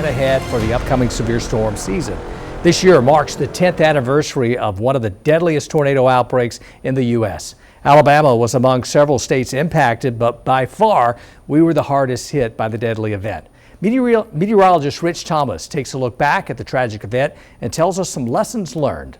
ahead for the upcoming severe storm season. This year marks the 10th anniversary of one of the deadliest tornado outbreaks in the U.S. Alabama was among several states impacted, but by far, we were the hardest hit by the deadly event. Meteorologist Rich Thomas takes a look back at the tragic event and tells us some lessons learned.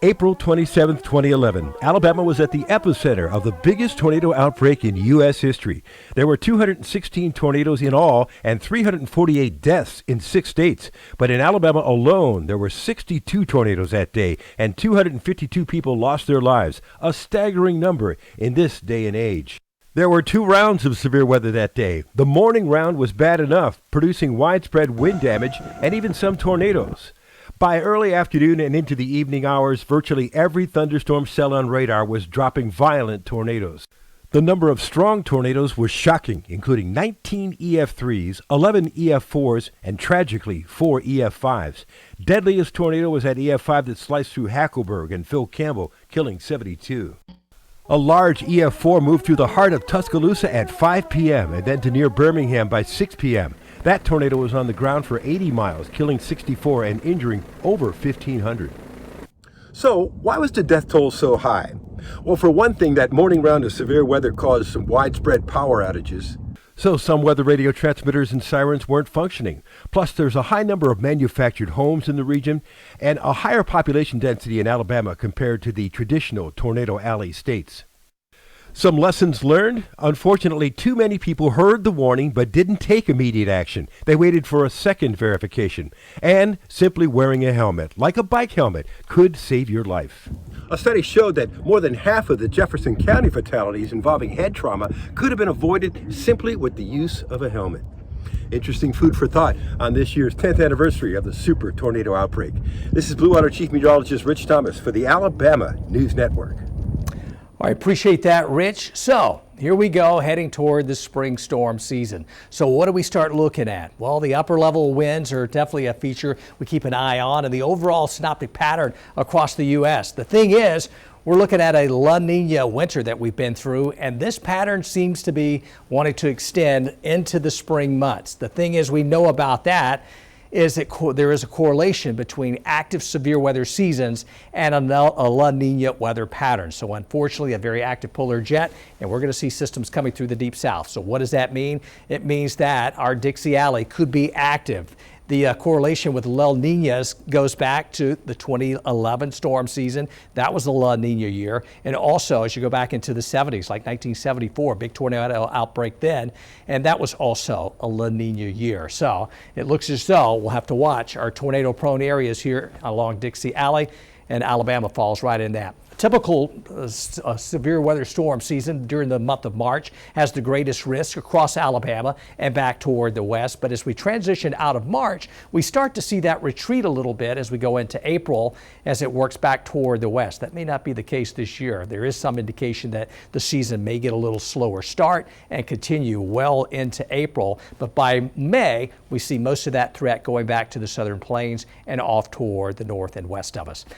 April 27, 2011, Alabama was at the epicenter of the biggest tornado outbreak in U.S. history. There were 216 tornadoes in all and 348 deaths in 6 states. But in Alabama alone, there were 62 tornadoes that day and 252 people lost their lives, a staggering number in this day and age. There were 2 rounds of severe weather that day. The morning round was bad enough, producing widespread wind damage and even some tornadoes. By early afternoon and into the evening hours, virtually every thunderstorm cell on radar was dropping violent tornadoes. The number of strong tornadoes was shocking, including 19 EF3s, 11 EF4s, and tragically 4 EF5s. Deadliest tornado was that EF5 that sliced through Hackleburg and Phil Campbell, killing 72. A large EF4 moved through the heart of Tuscaloosa at 5 p.m. and then to near Birmingham by 6 p.m. That tornado was on the ground for 80 miles, killing 64 and injuring over 1,500. So, why was the death toll so high? Well, for one thing, that morning round of severe weather caused some widespread power outages. So some weather radio transmitters and sirens weren't functioning. Plus, there's a high number of manufactured homes in the region and a higher population density in Alabama compared to the traditional Tornado Alley states. Some lessons learned. Unfortunately, too many people heard the warning but didn't take immediate action. They waited for a second verification. And simply wearing a helmet, like a bike helmet, could save your life. A study showed that more than half of the Jefferson County fatalities involving head trauma could have been avoided simply with the use of a helmet. Interesting food for thought on this year's 10th anniversary of the super tornado outbreak. This is Blue Water Chief Meteorologist Rich Thomas for the Alabama News Network. I appreciate that, Rich. So here we go, heading toward the spring storm season. So what do we start looking at? Well, the upper level winds are definitely a feature we keep an eye on, and the overall synoptic pattern across the U.S. The thing is, we're looking at a La Nina winter that we've been through, and this pattern seems to be wanting to extend into the spring months. The thing is, we know about that is that there is a correlation between active severe weather seasons and a La Nina weather pattern. So unfortunately, a very active polar jet, and we're going to see systems coming through the deep south. So what does that mean? It means that our Dixie Alley could be active. The correlation with La Ninas goes back to the 2011 storm season. That was the La Nina year. And also, as you go back into the 70s, like 1974, big tornado outbreak then, and that was also a La Nina year. So it looks as though we'll have to watch our tornado-prone areas here along Dixie Alley, and Alabama falls right in that. Typical severe weather storm season during the month of March has the greatest risk across Alabama and back toward the west. But as we transition out of March, we start to see that retreat a little bit as we go into April as it works back toward the west. That may not be the case this year. There is some indication that the season may get a little slower start and continue well into April. But by May, we see most of that threat going back to the southern plains and off toward the north and west of us.